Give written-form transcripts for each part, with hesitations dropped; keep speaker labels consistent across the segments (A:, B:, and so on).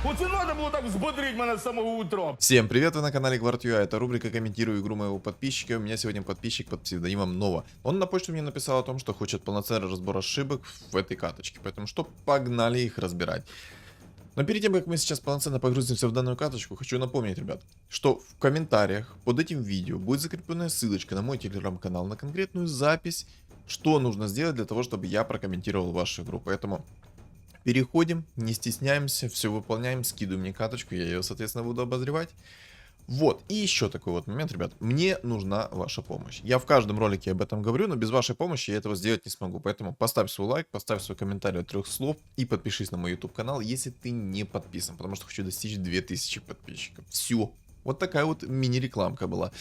A: Оце надо було так взбодрить мене з самого утра.
B: Всем привет, вы на канале GvardUA, это рубрика «Комментирую игру моего подписчика». У меня сегодня подписчик под псевдонимом Нова. Он на почту мне написал о том, что хочет полноценный разбор ошибок в этой каточке, поэтому что, погнали их разбирать. Но перед тем, как мы сейчас полноценно погрузимся в данную каточку, хочу напомнить, ребят, что в комментариях под этим видео будет закрепленная ссылочка на мой телеграм-канал, на конкретную запись, что нужно сделать для того, чтобы я прокомментировал вашу игру. Поэтому переходим, не стесняемся, все выполняем, скидывай мне каточку, я ее, соответственно, буду обозревать. Вот, и еще такой вот момент, ребят, мне нужна ваша помощь. Я в каждом ролике об этом говорю, но без вашей помощи я этого сделать не смогу. Поэтому поставь свой лайк, поставь свой комментарий от 3 слов и подпишись на мой YouTube канал, если ты не подписан, потому что хочу достичь 2000 подписчиков. Все. Вот такая вот мини-рекламка была.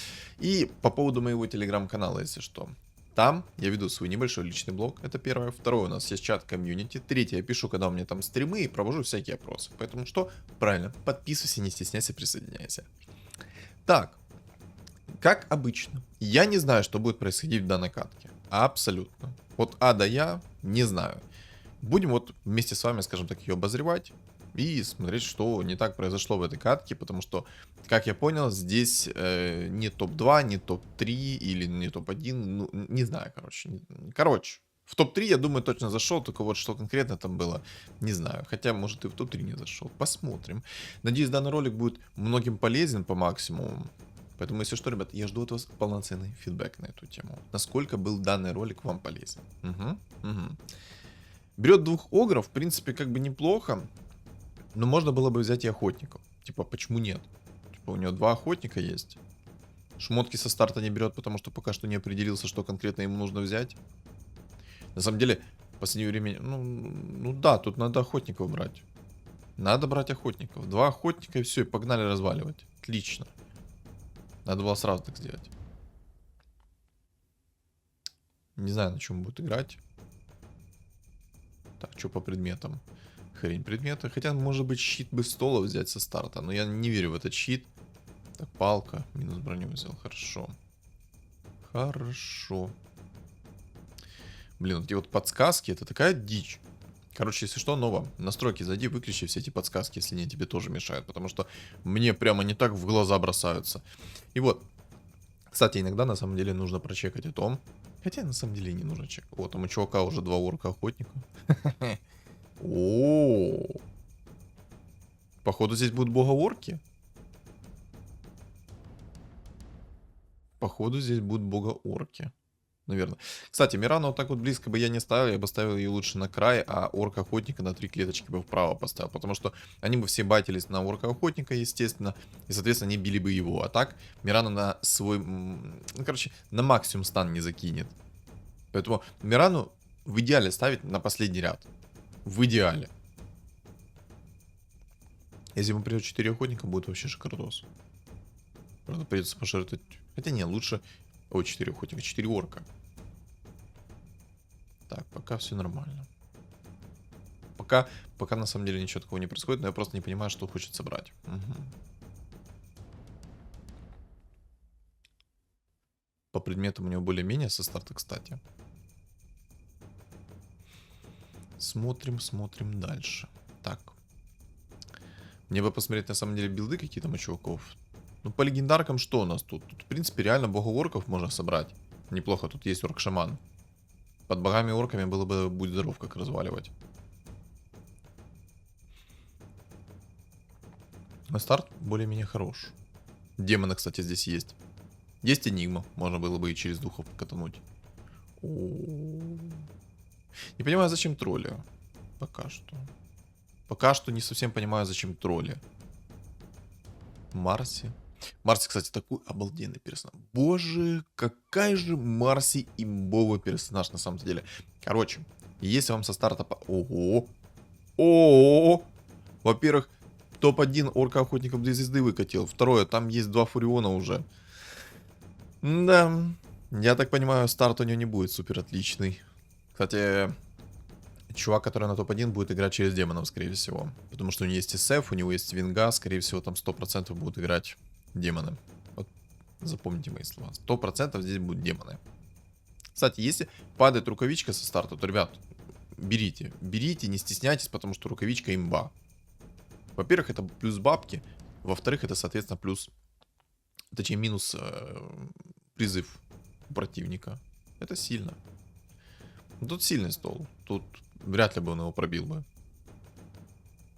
B: И по поводу моего телеграм-канала, если что. Там я веду свой небольшой личный блог, это первое. Второе, у нас есть чат комьюнити. Третье, я пишу, когда у меня там стримы и провожу всякие опросы. Поэтому что? Правильно, подписывайся, не стесняйся, присоединяйся. Так, как обычно, я не знаю, что будет происходить в данной катке. Абсолютно. От А до Я не знаю. Будем вот вместе с вами, скажем так, ее обозревать и смотреть, что не так произошло в этой катке, потому что, как я понял, здесь не топ-2, не топ-3 или не топ-1, ну, не знаю, короче. В топ-3, я думаю, точно зашел, только вот что конкретно там было, не знаю. Хотя, может, и в топ-3 не зашел. Посмотрим. Надеюсь, данный ролик будет многим полезен по максимуму. Поэтому, если что, ребят, я жду от вас полноценный фидбэк на эту тему. Насколько был данный ролик вам полезен. Берет 2 огров, в принципе, как бы неплохо. Но можно было бы взять и охотников. Типа, почему нет? Типа, у него 2 охотника есть. Шмотки со старта не берет, потому что пока что не определился, что конкретно ему нужно взять. На самом деле, в последнее время... Ну да, тут надо охотников брать. Надо брать охотников. 2 охотника и все, и погнали разваливать. Отлично. Надо было сразу так сделать. Не знаю, на чем будет играть. Так, что по предметам? Хрень предметы. Хотя, может быть, щит бы стола взять со старта. Но я не верю в этот щит. Так, палка. Минус броню взял. Хорошо. Хорошо. Блин, вот эти вот подсказки, это такая дичь. Короче, если что, Нова, настройки зайди, выключи все эти подсказки, если они тебе тоже мешают. Потому что мне прямо не так в глаза бросаются. И вот. Кстати, иногда на самом деле нужно прочекать о том. Хотя на самом деле не нужно чекать. Вот, там у чувака уже 2 орка охотника. О, походу здесь будут бога-орки. Походу здесь будут бога-орки. Наверное. Кстати, Мирану вот так вот близко бы я не ставил. Я бы ставил ее лучше на край, а орка-охотника на 3 клеточки бы вправо поставил. Потому что они бы все батились на орка-охотника, естественно. И, соответственно, не били бы его. А так, Мирана на свой... Ну, короче, на максимум стан не закинет. Поэтому Мирану в идеале ставить на последний ряд. В идеале. Если ему придет 4 охотника, будет вообще шикардос. Правда, придется пожертвовать... Хотя не, лучше... О, 4 охотника, 4 орка. Так, пока все нормально. Пока на самом деле ничего такого не происходит, но я просто не понимаю, что хочет собрать. Угу. По предметам у него более-менее со старта, кстати. Смотрим дальше. Так. Мне бы посмотреть на самом деле билды какие-то у чуваков. Ну, по легендаркам что у нас тут? Тут, в принципе, реально бога-орков можно собрать. Неплохо, тут есть орк-шаман. Под богами-орками было бы, будь здоров, как разваливать. На старт более-менее хорош. Демоны, кстати, здесь есть. Есть энигма. Можно было бы и через духов катануть. Не понимаю, зачем тролли. Пока что. Пока что не совсем понимаю, зачем тролли. Марси. Марси, кстати, такой обалденный персонаж. Боже, какая же Марси имбовый персонаж на самом деле. Короче, если вам со старта... Ого! Ого! Во-первых, топ-1 орка-охотников 2 звезды выкатил. Второе, там есть 2 фуриона уже. Да, я так понимаю, старт у него не будет супер отличный. Кстати, чувак, который на топ-1, будет играть через демонов, скорее всего. Потому что у него есть СФ, у него есть Винга, скорее всего, там 100% будут играть демоны. Вот, запомните мои слова. 100% здесь будут демоны. Кстати, если падает рукавичка со старта, то, ребят, берите. Берите, не стесняйтесь, потому что рукавичка имба. Во-первых, это плюс бабки. Во-вторых, это, соответственно, плюс... Точнее, минус призыв у противника. Это сильно. Тут сильный стол. Тут вряд ли бы он его пробил бы.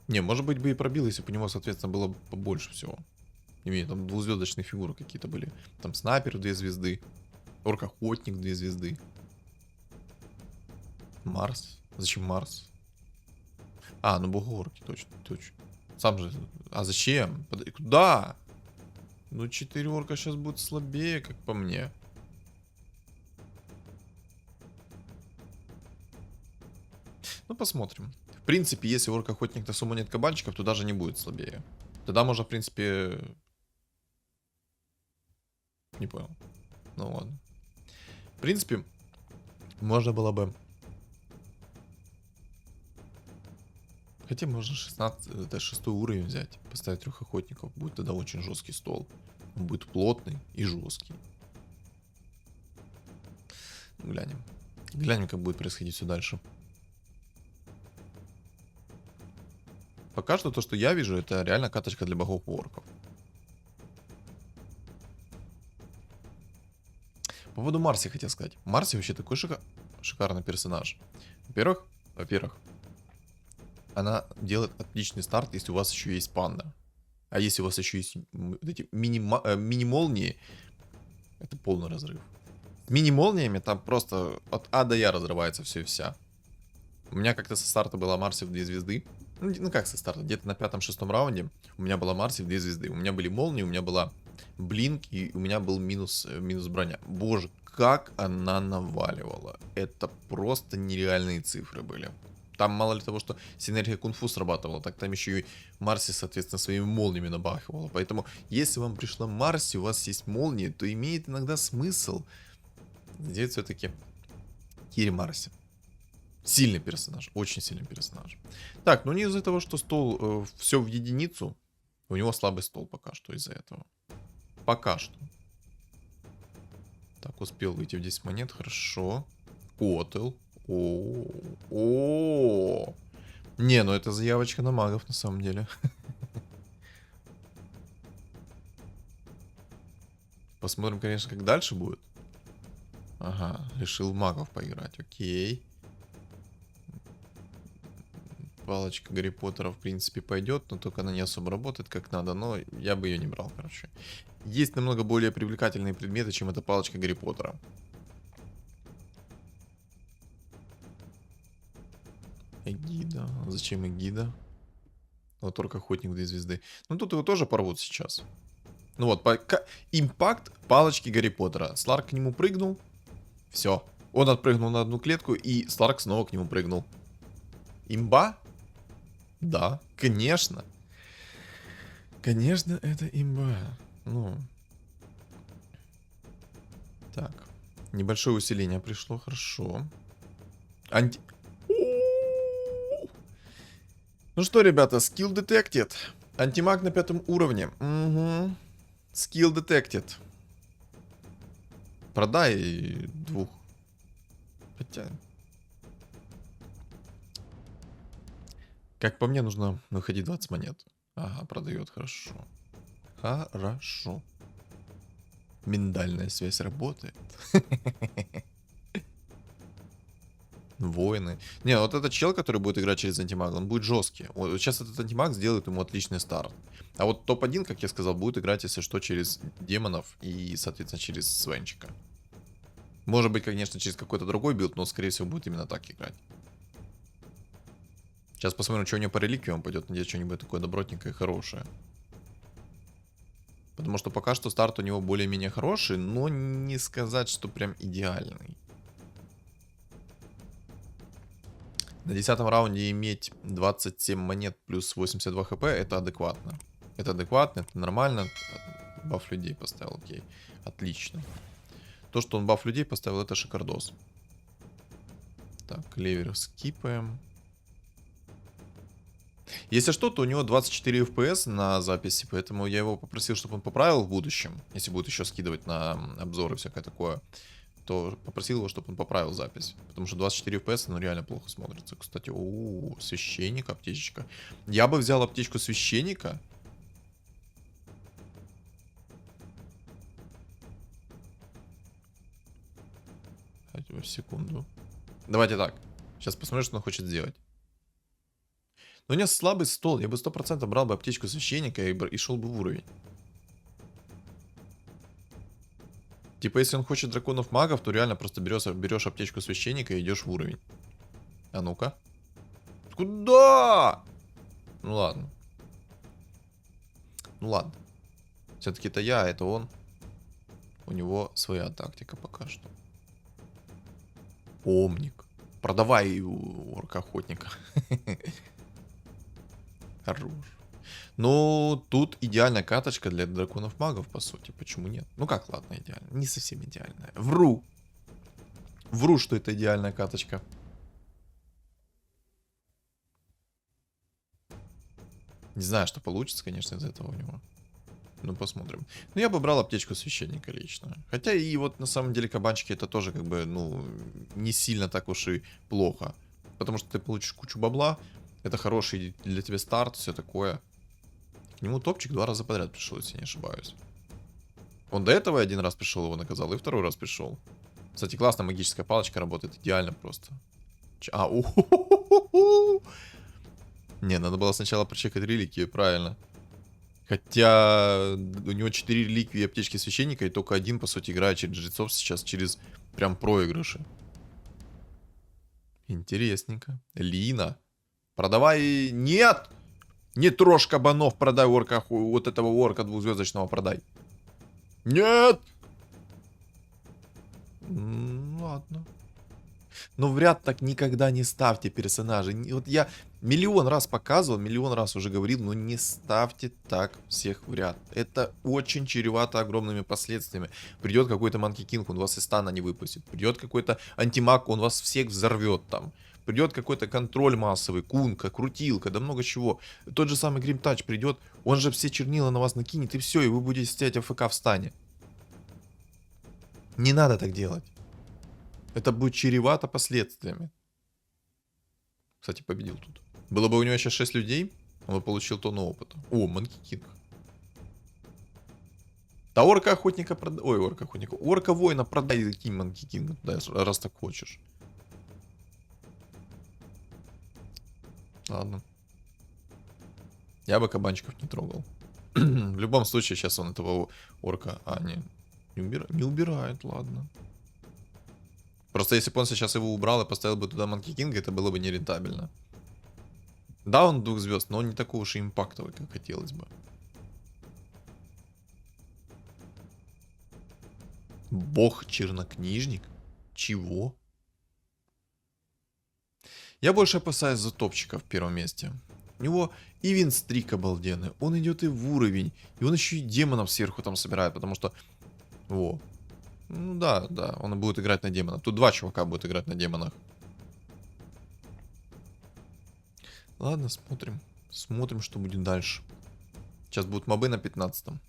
B: Не, может быть бы и пробил, если бы у него, соответственно, было побольше всего. Имею там двузвездочные фигуры какие-то были. Там снайпер 2 звезды. Орк-охотник 2 звезды. Марс. Зачем Марс? А, ну богорки, точно, точно. Сам же... А зачем? Куда? Ну 4 орка сейчас будет слабее, как по мне. Ну посмотрим. В принципе, если орк-охотник на сумму нет кабанчиков, то даже не будет слабее. Тогда можно, в принципе... Не понял. Ну ладно. В принципе, можно было бы... Хотя можно 16, это 6 уровень взять. Поставить 3 охотников. Будет тогда очень жесткий стол. Он будет плотный и жесткий. Глянем. Глянем, как будет происходить все дальше. Пока что то, что я вижу, это реально каточка для богов и орков. По поводу Марси хотел сказать. Марси вообще такой шикарный персонаж. Во-первых, она делает отличный старт, если у вас еще есть панда. А если у вас еще есть эти мини-молнии, это полный разрыв. С мини-молниями там просто от А до Я разрывается все и вся. У меня как-то со старта была Марси в 2 звезды. Ну как со старта? Где-то на 5-6 раунде у меня была Марси в 2 звезды. У меня были молнии, у меня была блинк и у меня был минус броня. Боже, как она наваливала. Это просто нереальные цифры были. Там мало ли того, что синергия кунг-фу срабатывала, так там еще и Марси, соответственно, своими молниями набахивала. Поэтому, если вам пришла Марси, у вас есть молнии, то имеет иногда смысл сделать все-таки Кири Марси. Сильный персонаж, очень сильный персонаж. Так, ну не из-за того, что стол все в единицу. У него слабый стол пока что из-за этого. Пока что. Так, успел выйти в 10 монет, хорошо. Котел. О. Не, ну это заявочка на магов на самом деле. Посмотрим, конечно, как дальше будет. Ага, решил магов поиграть, окей. Палочка Гарри Поттера, в принципе, пойдет, но только она не особо работает как надо, но я бы ее не брал, короче. Есть намного более привлекательные предметы, чем эта палочка Гарри Поттера. Эгида. Зачем Эгида? Вот только охотник 2 звезды. Ну тут его тоже порвут сейчас. Ну вот, импакт палочки Гарри Поттера. Сларк к нему прыгнул. Все. Он отпрыгнул на одну клетку, и Сларк снова к нему прыгнул. Имба? Да, конечно. Конечно, это имба. Ну. Так. Небольшое усиление пришло, хорошо. Ну что, ребята, skill detected. Антимаг на 5 уровне. Угу. Skill detected. Продай 2. Хотя... Как по мне, нужно выходить 20 монет. Ага, продает, хорошо. Хорошо. Миндальная связь работает. Воины. Не, вот этот чел, который будет играть через антимаг, он будет жесткий. Вот сейчас этот антимаг сделает ему отличный старт. А вот топ-1, как я сказал, будет играть, если что, через демонов и, соответственно, через Свенчика. Может быть, конечно, через какой-то другой билд, но, скорее всего, будет именно так играть. Сейчас посмотрим, что у него по реликвиям пойдет. Надеюсь, что-нибудь такое добротненькое и хорошее. Потому что пока что старт у него более-менее хороший, но не сказать, что прям идеальный. На 10-м раунде иметь 27 монет плюс 82 хп, это адекватно. Это адекватно, это нормально. Баф людей поставил, окей. Отлично. То, что он баф людей поставил, это шикардос. Так, клевер скипаем. Если что, то у него 24 FPS на записи, поэтому я его попросил, чтобы он поправил в будущем. Если будет еще скидывать на обзоры всякое такое. то попросил его, чтобы он поправил запись. Потому что 24 FPS, ну, реально плохо смотрится. Кстати, священник, аптечечка. Я бы взял аптечку священника. Секунду. Давайте так. Сейчас посмотрим, что он хочет сделать. Но у него слабый стол. Я бы 100% брал бы аптечку священника и шел бы в уровень. Типа, если он хочет драконов-магов, то реально просто берешь аптечку священника и идешь в уровень. А ну-ка. Куда? Ну ладно. Ну ладно. Все-таки это я, а это он. У него своя тактика пока что. Омник. Продавай орка-охотника. Хорош. Ну, тут идеальная каточка для драконов-магов, по сути. Почему нет? Ну как, ладно, идеально. Не совсем идеальная. Вру. Вру, что это идеальная каточка. Не знаю, что получится, конечно, из этого у него. Ну, посмотрим. Ну, я бы брал аптечку священника лично. Хотя и вот на самом деле кабанчики это тоже как бы, ну, не сильно так уж и плохо. Потому что ты получишь кучу бабла. Это хороший для тебя старт, все такое. К нему топчик 2 раза подряд пришел, если не ошибаюсь. Он до этого один раз пришел, его наказал, и второй раз пришел. Кстати, классная магическая палочка работает идеально просто. Не, надо было сначала прочекать реликвии, правильно. Хотя у него 4 реликвии аптечки священника, и только один, по сути, играет через жрецов сейчас, через прям проигрыши. Интересненько. Лина. Продавай... Нет! Не трожь кабанов, продай орка, вот этого орка двухзвездочного продай. Нет! Ладно. Но в ряд так никогда не ставьте персонажей. Вот я миллион раз показывал, миллион раз уже говорил, но не ставьте так всех в ряд. Это очень чревато огромными последствиями. Придет какой-то Манки Кинг, он вас из стана не выпустит. Придет какой-то антимаг, он вас всех взорвет там. Придет какой-то контроль массовый, кунка, крутилка, да много чего. Тот же самый Гримтач придет, он же все чернила на вас накинет, и все, и вы будете стоять АФК в стане. Не надо так делать. Это будет чревато последствиями. Кстати, победил тут. Было бы у него сейчас 6 людей, он бы получил тонну опыта. О, Манки Кинг. Да орка-охотника продай. Ой, орка-охотника. Орка-воина продай и кинь Манки Кинга, да, раз так хочешь. Ладно. Я бы кабанчиков не трогал. В любом случае, сейчас он этого орка... не убирает, ладно. Просто если бы он сейчас его убрал и поставил бы туда Манки Кинга, это было бы нерентабельно. Да, он 2 звезд, но он не такой уж и импактовый, как хотелось бы. Бог-чернокнижник? Чего? Я больше опасаюсь за топчика в первом месте. У него и винстрик обалденный, он идет и в уровень, и он еще и демонов сверху там собирает, потому что... Во. Ну да, он будет играть на демонах. Тут 2 чувака будут играть на демонах. Ладно, смотрим. Смотрим, что будет дальше. Сейчас будут мобы на 15-м.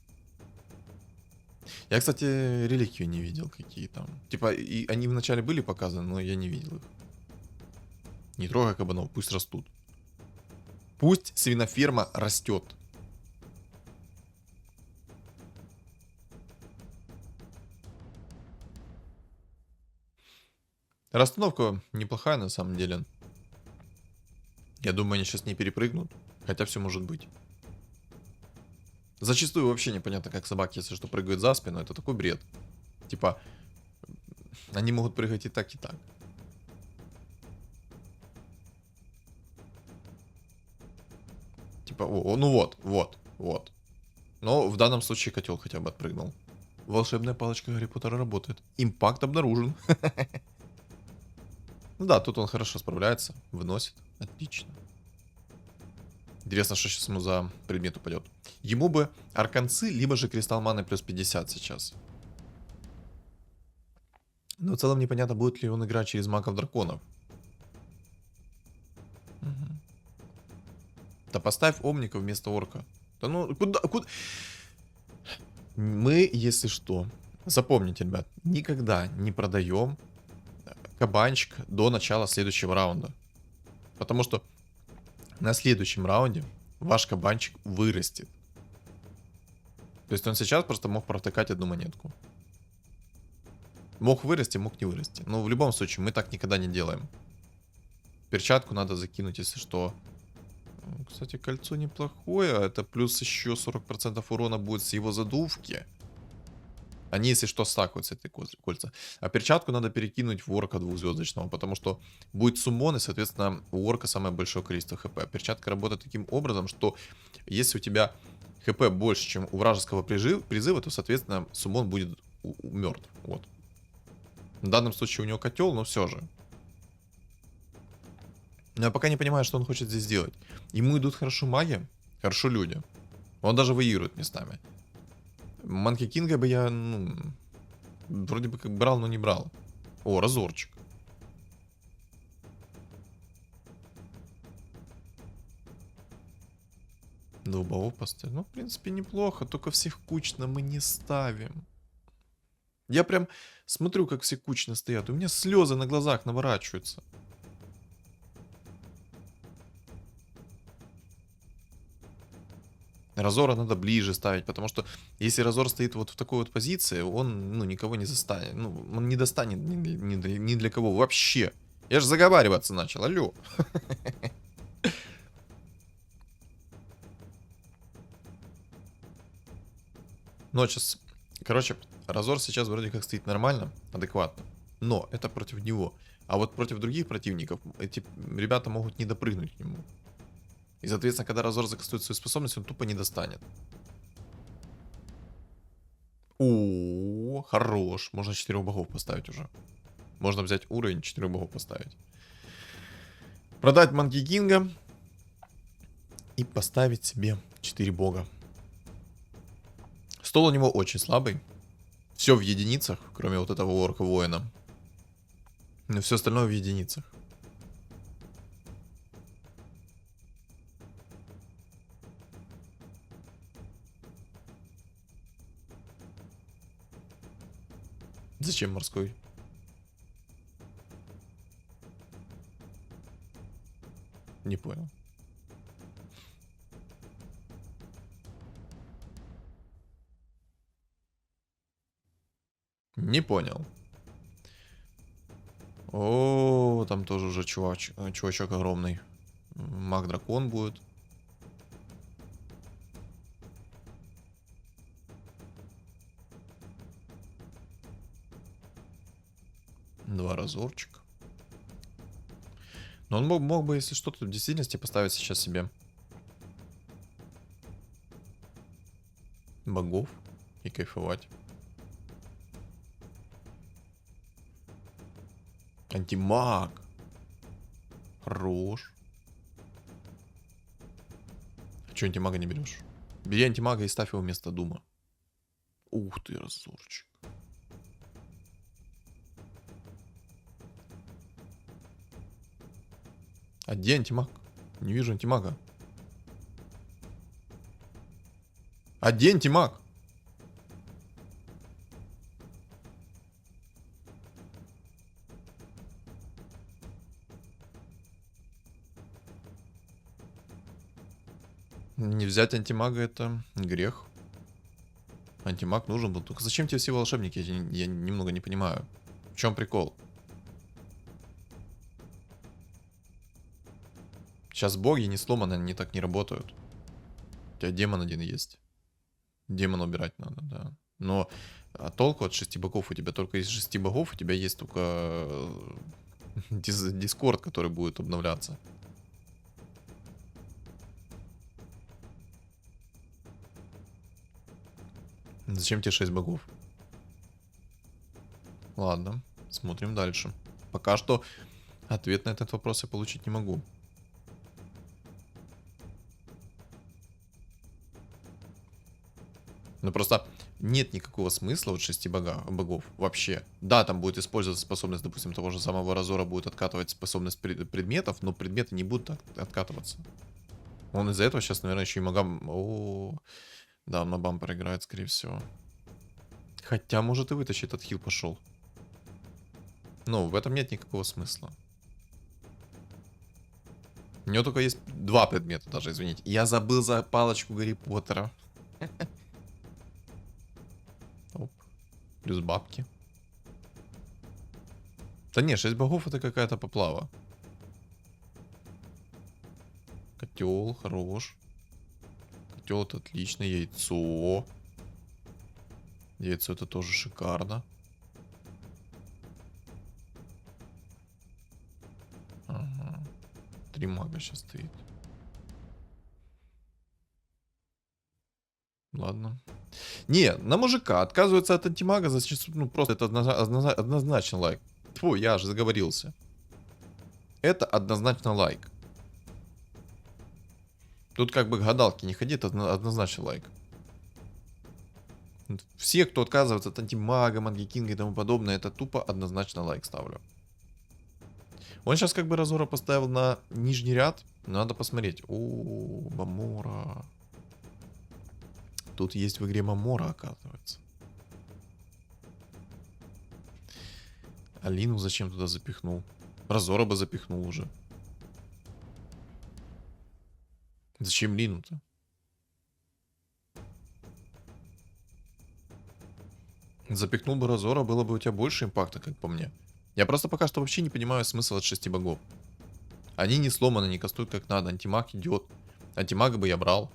B: Я, кстати, реликвии не видел какие там. Типа, и они вначале были показаны, но я не видел их. Не трогай кабанов, пусть растут. Пусть свиноферма растет. Расстановка неплохая на самом деле. Я думаю, они сейчас не перепрыгнут. Хотя все может быть. Зачастую вообще непонятно, как собаки, если что, прыгают за спину. Это такой бред. Типа, они могут прыгать и так, и так. Типа, ну вот. Но в данном случае котел хотя бы отпрыгнул. Волшебная палочка Гарри Поттера работает. Импакт обнаружен. Ну да, тут он хорошо справляется. Выносит. Отлично. Интересно, что сейчас ему за предмет упадет. Ему бы арканцы, либо же кристалл маны плюс 50 сейчас. Но в целом непонятно, будет ли он играть через магов драконов. Угу. Да поставь омника вместо орка. Да ну, куда? Мы, если что, Запомните, ребят, никогда не продаем кабанчик до начала следующего раунда. Потому что на следующем раунде ваш кабанчик вырастет. То есть он сейчас просто мог протыкать одну монетку. Мог вырасти, мог не вырасти. Но в любом случае мы так никогда не делаем. Перчатку надо закинуть, если что. Кстати, кольцо неплохое. Это плюс еще 40% урона будет с его задувки. Они, если что, стакаются, эти кольца. А перчатку надо перекинуть в орка двухзвездочного, потому что будет суммон, и, соответственно, у орка самое большое количество хп. Перчатка работает таким образом, что если у тебя хп больше, чем у вражеского призыва, то, соответственно, суммон будет мертв. Вот. В данном случае у него котел, но все же. Но я пока не понимаю, что он хочет здесь сделать. Ему идут хорошо маги, хорошо люди. Он даже выигрывает местами. Манки Кинга бы я, ну, вроде бы как брал, но не брал. О, разорчик. Долбового поставить. Ну, в принципе, неплохо. Только всех кучно мы не ставим. Я прям смотрю, как все кучно стоят. У меня слезы на глазах наворачиваются. Разора надо ближе ставить, потому что если Разор стоит вот в такой вот позиции, он, ну, никого не застанет. Ну, он не достанет ни для кого вообще. Я же заговариваться начал, алло. Но сейчас, короче, Разор сейчас вроде как стоит нормально, адекватно. Но это против него. А вот против других противников эти ребята могут не допрыгнуть к нему. И, соответственно, когда Разор закастует свою способность, он тупо не достанет. О, хорош. Можно 4 богов поставить уже. Можно взять уровень, 4 богов поставить. Продать Манки Кинга. И поставить себе 4 бога. Стол у него очень слабый. Все в единицах, кроме вот этого орка-воина. Но все остальное в единицах. Зачем морской? Не понял. Не понял. О, там тоже уже чувачок огромный. Маг-дракон будет. Два разорчика. Но он мог бы, если что-то в действительности поставить сейчас себе богов и кайфовать. Антимаг. Хорош. А че антимага не берешь? Бери антимага и ставь его вместо дума. Ух ты, разорчик. А где антимаг? Не вижу антимага. А где антимаг? Не взять антимага — это грех. Антимаг нужен был. Только зачем тебе все волшебники? Я немного не понимаю. В чем прикол? Сейчас боги не сломаны, они так не работают. У тебя демон один есть. Демона убирать надо, да. Но толку от 6 богов у тебя только из 6 богов, у тебя есть только Дискорд, который будет обновляться. Зачем тебе 6 богов? Ладно, смотрим дальше. Пока что ответ на этот вопрос я получить не могу. Ну просто нет никакого смысла от 6 богов вообще. Да, там будет использоваться способность, допустим, того же самого Разора, будет откатывать способность предметов, но предметы не будут откатываться. Он из-за этого сейчас, наверное, еще и магам... О, да, он на бампер играет, скорее всего. Хотя, может, и вытащить, этот хил пошел. Но в этом нет никакого смысла. У него только есть 2 предмета даже, извините. Я забыл за палочку Гарри Поттера. Оп. Плюс бабки. Да не, 6 богов это какая-то поплава. Котел, хорош. Котел это отлично. Яйцо. Яйцо это тоже шикарно. Ага. 3 мага сейчас стоит. Ладно. Не, на мужика отказывается от антимага, зачастую, ну просто это однозначно лайк. Фу, я аж заговорился. Это однозначно лайк. Тут как бы гадалки не ходи, это однозначно лайк. Все, кто отказывается от антимага, мангекинга и тому подобное, это тупо однозначно лайк ставлю. Он сейчас как бы Разора поставил на нижний ряд. Надо посмотреть. О, Мамора. Тут есть в игре Мамора, оказывается. Алину зачем туда запихнул? Разора бы запихнул уже. Зачем Лину-то? Запихнул бы Разора, было бы у тебя больше импакта, как по мне. Я просто пока что вообще не понимаю смысл от 6 богов. Они не сломаны, не кастуют как надо. Антимаг идет. Антимага бы я брал.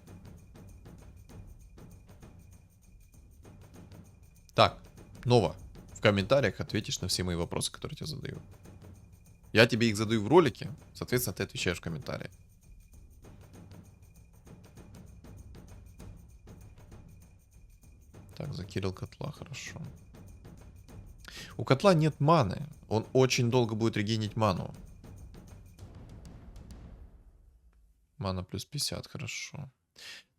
B: Так, Нова. В комментариях ответишь на все мои вопросы, которые я тебе задаю. Я тебе их задаю в ролике, соответственно, ты отвечаешь в комментариях. Так, закирил котла, хорошо. У котла нет маны. Он очень долго будет регенить ману. Мана плюс 50, хорошо.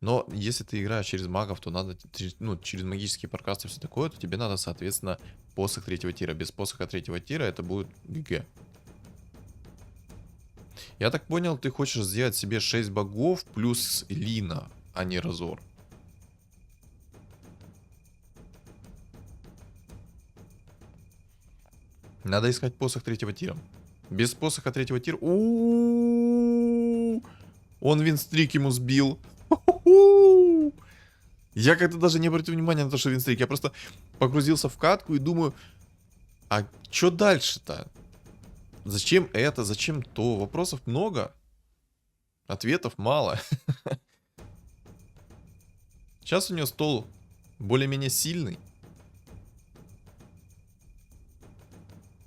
B: Но если ты играешь через магов, то надо, ну, через магические прокасты и все такое, то тебе надо, соответственно, посох 3-го тира. Без посоха 3-го тира это будет ГГ. Я так понял, ты хочешь сделать себе 6 богов плюс Лина, а не Разор. Надо искать посох 3-го тира. Без посоха 3-го тира... Он винстрик ему сбил. Я как-то даже не обратил внимания на то, что винстрик. Я просто погрузился в катку и думаю, а что дальше-то? Зачем это, зачем то? Вопросов много, ответов мало. Сейчас у него стол более-менее сильный.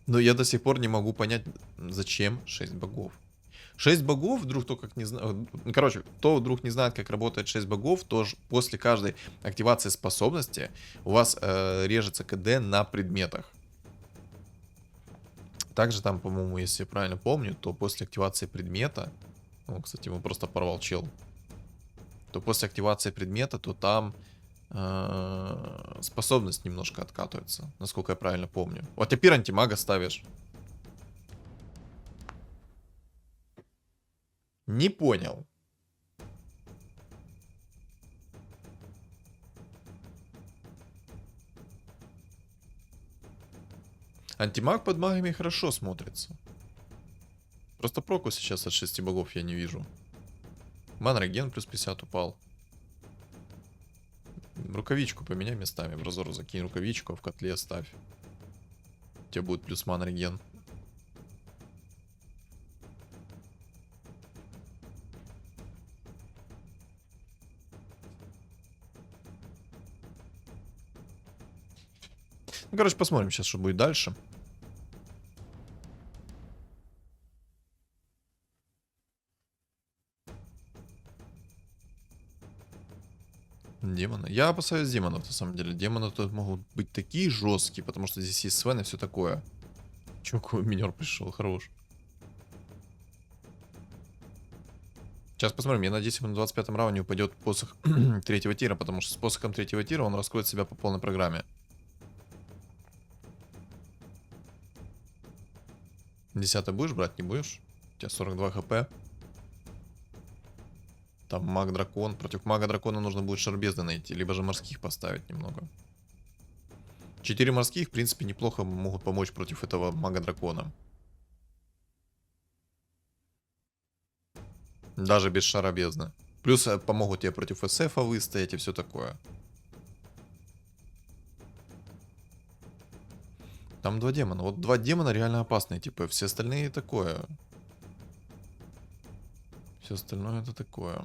B: Но я до сих пор не могу понять, зачем 6 богов. 6 богов, вдруг кто как не знает... Короче, кто вдруг не знает, как работает 6 богов, то после каждой активации способности у вас режется КД на предметах. Также там, по-моему, если я правильно помню, то после активации предмета... Ну, кстати, его просто порвал чел. То после активации предмета, то там способность немножко откатывается, насколько я правильно помню. Вот теперь антимага ставишь. Не понял. Антимаг под магами хорошо смотрится. Просто проку сейчас от 6 богов я не вижу. Манреген плюс 50 упал. Рукавичку поменяй местами. В Разору закинь рукавичку, а в котле ставь. У тебя будет плюс манреген. Ну, короче, посмотрим сейчас, что будет дальше. Демоны. Я опасаюсь демонов, на самом деле. Демоны тут могут быть такие жесткие, потому что здесь есть Свен и все такое. Чё, какой минер пришел, хорош. Сейчас посмотрим. Я надеюсь, на 25-м раунде упадет посох 3-го тира, потому что с посохом 3-го тира он раскроет себя по полной программе. 10-й будешь брать, не будешь? У тебя 42 хп. Там маг-дракон. Против мага-дракона нужно будет шарбезды найти. Либо же морских поставить немного. 4 морских, в принципе, неплохо могут помочь против этого мага-дракона. Даже без шара бездны. Плюс помогут тебе против СФа выстоять и все такое. Там 2 демона. Вот 2 демона реально опасные, типа, все остальные такое. Все остальное это такое.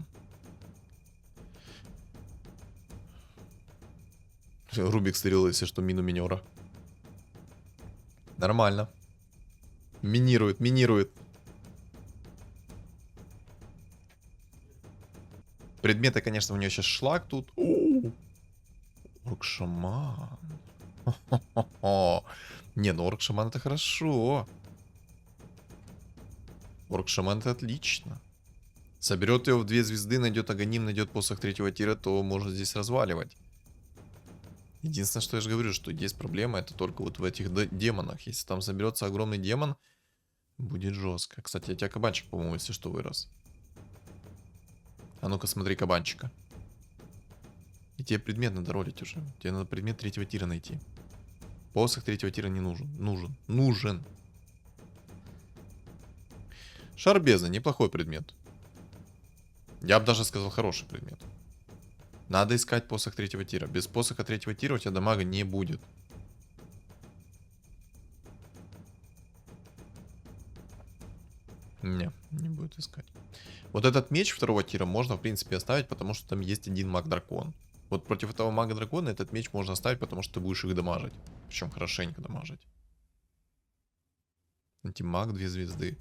B: Рубик стрелил, если что, мину минера. Нормально. Минирует, минирует. Предметы, конечно, у нее сейчас шлак тут. Орк-шаман. Не, ну орк-шаман это хорошо. Орк-шаман это отлично. Соберет его в 2 звезды, найдет агоним, найдет посох 3-го тира, то может здесь разваливать. Единственное, что я же говорю, что есть проблема, это только вот в этих демонах. Если там соберется огромный демон, будет жестко. Кстати, у тебя кабанчик, по-моему, если что, вырос. А ну-ка, смотри кабанчика. И тебе предмет надо ролить уже. Тебе надо предмет 3-го тира найти. Посох 3-го тира не нужен. Нужен. Шар бездны, неплохой предмет. Я бы даже сказал, хороший предмет. Надо искать посох 3-го тира. Без посоха 3-го тира у тебя дамага не будет. Не будет искать. Вот этот меч 2-го тира можно, в принципе, оставить, потому что там есть один маг-дракон. Вот против этого мага-дракона этот меч можно оставить, потому что ты будешь их дамажить. Причем хорошенько дамажить. Антимаг 2 звезды.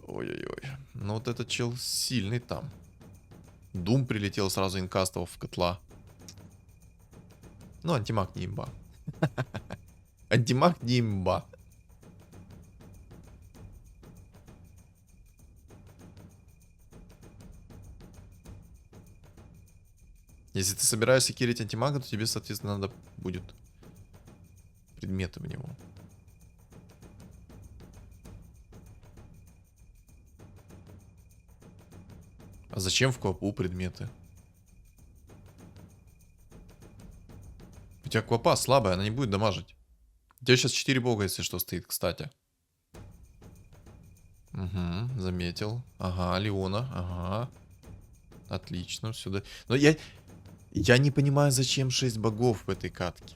B: Ой-ой-ой. Ну вот этот чел сильный там. Дум прилетел сразу инкастов в котла. Ну, антимаг не имба. Антимаг не имба. Если ты собираешься кирить антимага, то тебе, соответственно, надо будет предметы в него. А зачем в квапу предметы? У тебя квапа слабая, она не будет дамажить. У тебя сейчас 4 бога, если что, стоит, кстати. Угу, заметил. Ага, Леона, ага. Отлично, сюда. Но я не понимаю, зачем 6 богов в этой катке.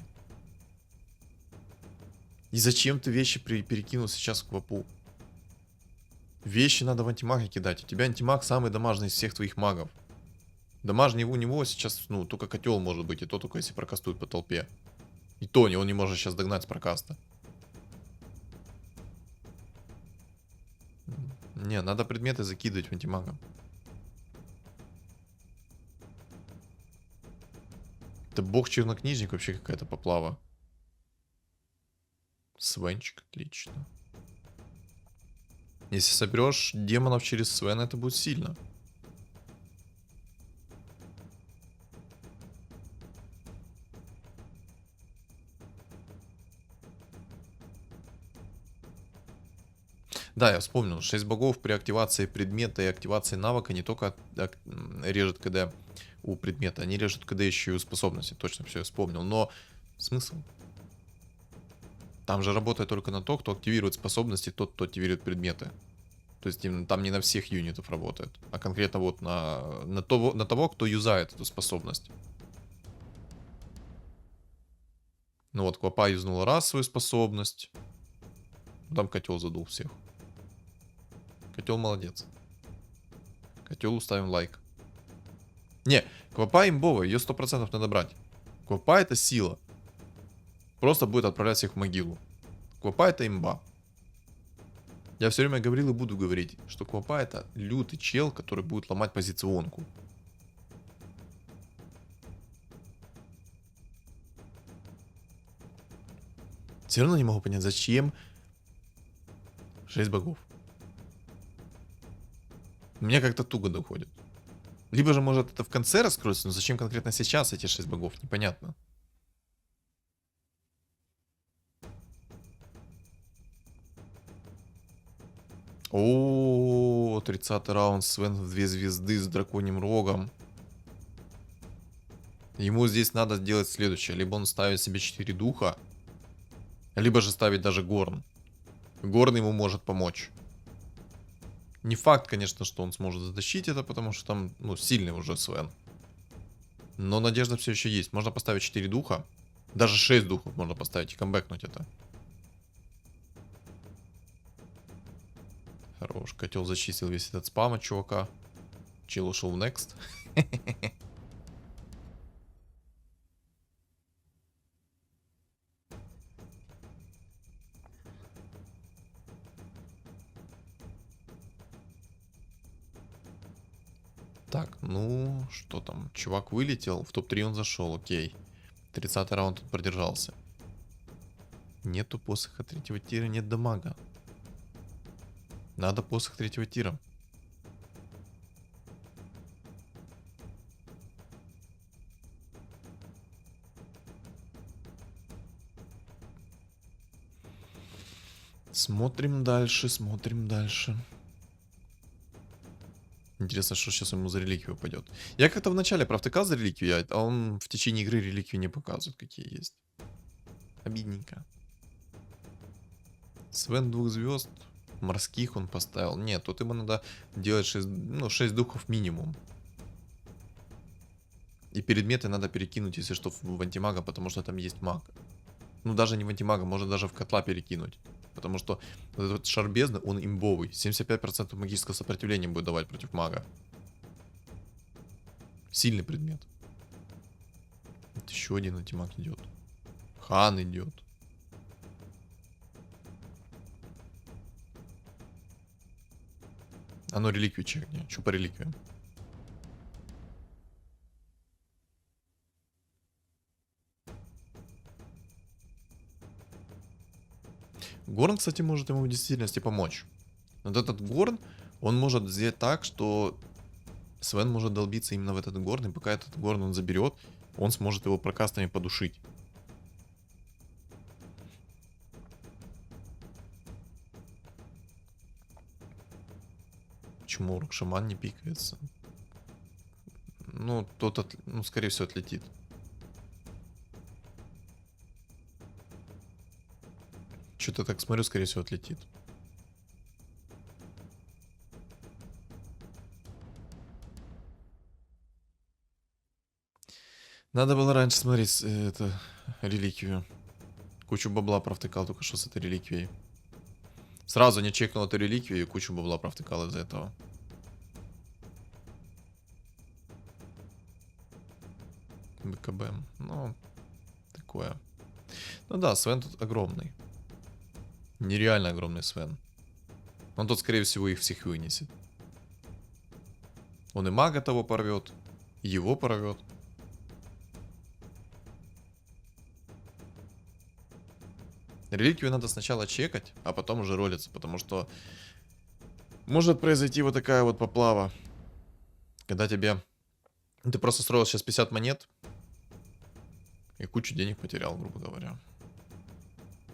B: И зачем ты вещи перекинул сейчас в квапу? Вещи надо в антимага кидать. У тебя антимаг самый дамажный из всех твоих магов. Дамажный у него сейчас, ну, только котел может быть. И то только если прокастует по толпе. И то он не может сейчас догнать с прокаста. Не, надо предметы закидывать в антимага. Это бог-чернокнижник вообще какая-то поплава. Свенчик, отлично. Если соберешь демонов через Свена, это будет сильно. Да, я вспомнил. 6 богов при активации предмета и активации навыка не только режет КД у предмета, они режут КД еще и у способности. Точно все, я вспомнил. Но смысл? Там же работает только на то, кто активирует способности, тот, кто активирует предметы. То есть там не на всех юнитов работает, а конкретно вот на того, кто юзает эту способность. Ну вот, Квапа юзнула раз свою способность. Там котел задул всех. Котел молодец. Котелу ставим лайк. Не, Квапа имбовая, ее 100% надо брать. Квапа это сила. Просто будет отправлять всех в могилу. Квапа это имба. Я все время говорил и буду говорить, что Квапа это лютый чел, который будет ломать позиционку. Все равно не могу понять, зачем 6 богов. Мне как-то туго доходит. Либо же, может, это в конце раскроется, но зачем конкретно сейчас эти 6 богов, непонятно. О, 30-й раунд, Свен в 2 звезды с драконьим рогом. Ему здесь надо сделать следующее. Либо он ставит себе 4 духа, Либо же ставить даже Горн. Горн ему может помочь. Не факт, конечно, что он сможет затащить это, потому что там, ну, сильный уже Свен. Но надежда все еще есть. Можно поставить 4 духа. Даже 6 духов можно поставить и камбэкнуть это. Хорош. Котел зачистил весь этот спам от чувака. Чел ушел в next. Так, ну, что там? Чувак вылетел, в топ-3 он зашел, окей. 30-й раунд он продержался. Нету посоха третьего тира, нет дамага. Надо посох третьего тира. Смотрим дальше, смотрим дальше. Интересно, что сейчас ему за реликвию упадет. Я как-то в начале провтыкал за реликвию, а он в течение игры реликвию не показывает, какие есть. Обидненько. Свен 2 звезд. Морских он поставил. Нет, тут ему надо делать 6, ну, 6 духов минимум. И предметы надо перекинуть, если что, в антимага, потому что там есть маг. Ну, даже не в антимага, можно даже в котла перекинуть. Потому что вот этот шар бездны, он имбовый. 75% магического сопротивления будет давать против мага. Сильный предмет. Вот еще один антимаг идет. Хан идет. А ну реликвию чекни. Что по реликвиям? Горн, кстати, может ему в действительности помочь. Вот этот Горн, он может сделать так, что Свен может долбиться именно в этот Горн, и пока этот Горн он заберет, он сможет его прокастами подушить. Почему Урк-шаман не пикается? Ну, тот, ну, скорее всего, отлетит. Что-то так смотрю, скорее всего, отлетит. Надо было раньше смотреть это реликвию. Кучу бабла провтыкал только что с этой реликвией. Сразу не чекнул эту реликвию и кучу бабла провтыкал из-за этого. БКБ. Ну, такое. Ну да, Свен тут огромный. Нереально огромный Свен. Он тут, скорее всего, их всех вынесет. Он и мага того порвет, и его порвет. Реликвию надо сначала чекать, а потом уже ролиться, потому что может произойти вот такая вот поплава. Когда тебе... Ты просто строил сейчас 50 монет и кучу денег потерял, грубо говоря.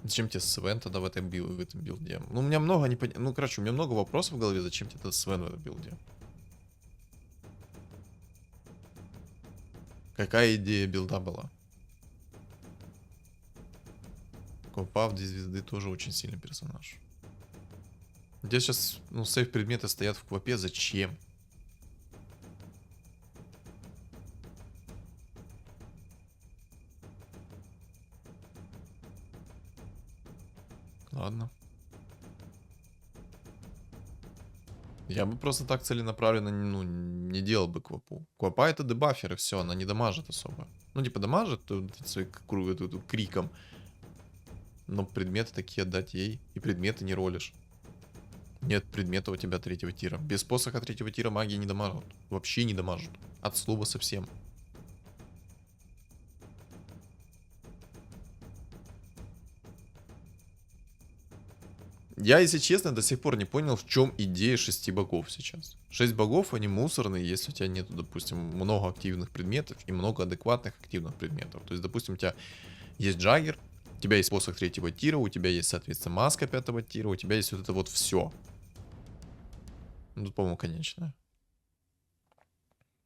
B: Зачем тебе Свен тогда в этом билде? Ну, у меня много Ну, короче, у меня много вопросов в голове, зачем тебе этот Свен в этом билде? Какая идея билда была? Копав 2 звезды тоже очень сильный персонаж. Здесь сейчас, ну, сейф предметы стоят в квапе. Зачем? Ладно. Я бы просто так целенаправленно, ну, не делал бы квапу. Квапа это дебафер, и все, она не дамажит особо. Ну, типа дамажит своим криком. Но предметы такие отдать ей. И предметы не ролишь. Нет предмета у тебя третьего тира. Без посоха третьего тира магии не дамажут. Вообще не дамажут. От слова совсем. Я, если честно, до сих пор не понял, в чем идея 6 богов сейчас. 6 богов, они мусорные, если у тебя нету, допустим, много активных предметов и много адекватных активных предметов. То есть, допустим, у тебя есть Джаггер, у тебя есть посох третьего тира, у тебя есть, соответственно, маска 5-го тира, у тебя есть вот это вот все. Ну, тут, по-моему, конечное.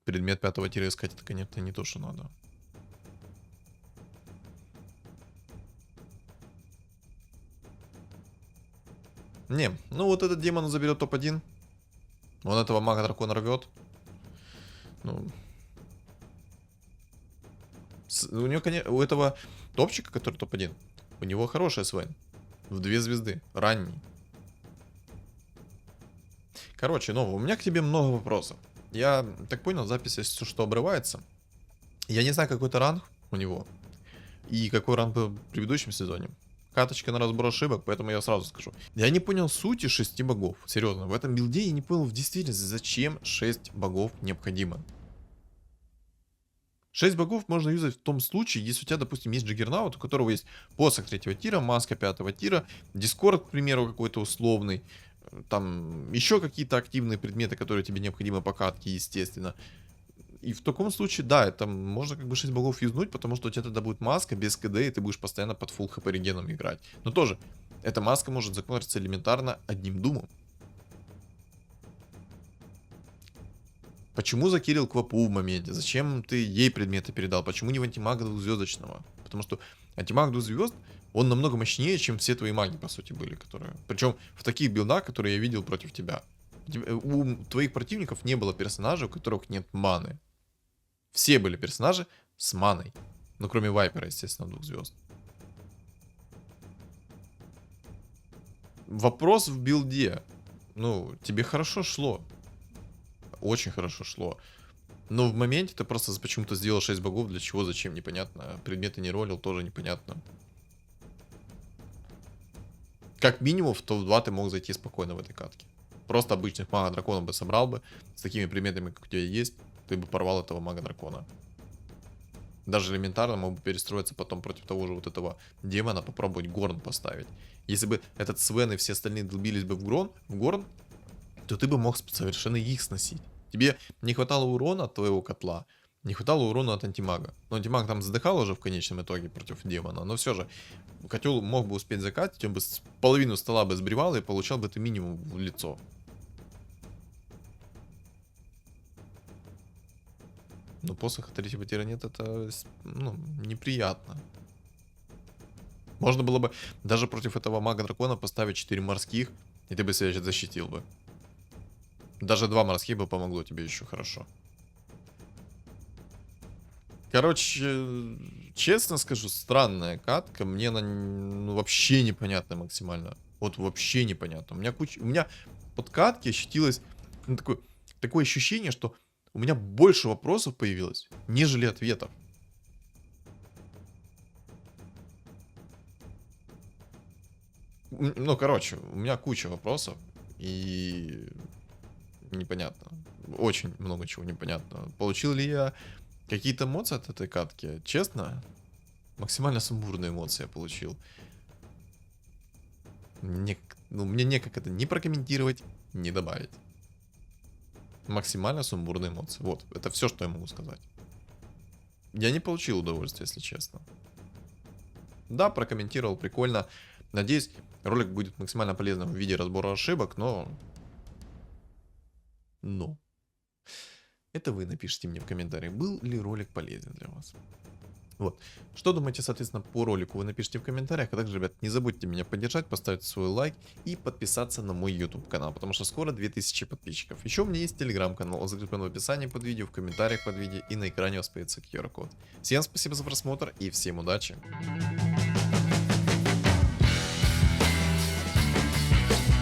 B: Предмет 5-го тира искать, это, конечно, не то, что надо. Не, ну вот этот демон заберет топ-1. Он этого мага дракона рвет. Ну. У него, конечно, у этого топчика, который топ-1, у него хорошая свайн. В 2 звезды. Ранний. Короче, ну, у меня к тебе много вопросов. Я так понял, запись, если что, обрывается. Я не знаю, какой то ранг у него. И какой ранг был в предыдущем сезоне. Каточка на разбор ошибок, поэтому я сразу скажу. Я не понял сути 6 богов. Серьезно, в этом билде я не понял в действительности, зачем 6 богов необходимо. 6 богов можно юзать в том случае, если у тебя, допустим, есть Джаггернаут, у которого есть посох 3-го тира, маска 5-го тира, дискорд, к примеру, какой-то условный, там еще какие-то активные предметы, которые тебе необходимы по катке, естественно. И в таком случае, да, это можно как бы 6 богов юзнуть, потому что у тебя тогда будет маска без КД, и ты будешь постоянно под фулл хп регеном играть. Но тоже, эта маска может закончиться элементарно одним думом. Почему закирил Квапу в моменте? Зачем ты ей предметы передал? Почему не в антимага двухзвездочного? Потому что антимаг 2 звезд, он намного мощнее, чем все твои маги, по сути, были, которые... Причем в таких билдах, которые я видел против тебя. У твоих противников не было персонажей, у которых нет маны. Все были персонажи с маной. Ну, кроме Вайпера, естественно, 2 звезд. Вопрос в билде. Ну, тебе хорошо шло. Очень хорошо шло. Но в моменте ты просто почему-то сделал 6 богов. Для чего, зачем, непонятно. Предметы не ролил, тоже непонятно. Как минимум в топ-2 ты мог зайти спокойно в этой катке. Просто обычных мага-драконов бы собрал бы. С такими предметами, как у тебя есть, ты бы порвал этого мага-дракона. Даже элементарно мог бы перестроиться потом против того же вот этого демона, попробовать горн поставить. Если бы этот Свен и все остальные долбились бы в горн, то ты бы мог совершенно их сносить. Тебе не хватало урона от твоего котла, не хватало урона от антимага. Но антимаг там задыхал уже в конечном итоге против демона, но все же котел мог бы успеть закатить, он бы половину стола бы сбривал и получал бы ты минимум в лицо. Но посоха 3-го тира нет, это, ну, неприятно. Можно было бы даже против этого мага-дракона поставить 4 морских, и ты бы себя защитил бы. Даже 2 морских бы помогло тебе еще хорошо. Короче, честно скажу, странная катка. Мне она ну, вообще непонятна максимально. Вот вообще непонятно. У меня под катки ощутилось ну, такое ощущение, что у меня больше вопросов появилось, нежели ответов. Ну, короче, у меня куча вопросов. И непонятно. Очень много чего непонятно. Получил ли я какие-то эмоции от этой катки? Честно, максимально сумбурные эмоции я получил. Мне некак это не прокомментировать, не добавить. Максимально сумбурные эмоции. Вот, это все, что я могу сказать. Я не получил удовольствия, если честно. Да, прокомментировал, прикольно. Надеюсь, ролик будет максимально полезным в виде разбора ошибок, но... Это вы напишите мне в комментариях, был ли ролик полезен для вас. Вот. Что думаете, соответственно, по ролику, вы напишите в комментариях. А также, ребят, не забудьте меня поддержать, поставить свой лайк и подписаться на мой YouTube канал, потому что скоро 2000 подписчиков. Еще у меня есть телеграм-канал, закреплен в описании под видео, в комментариях под видео и на экране у вас появится QR-код. Всем спасибо за просмотр и всем удачи!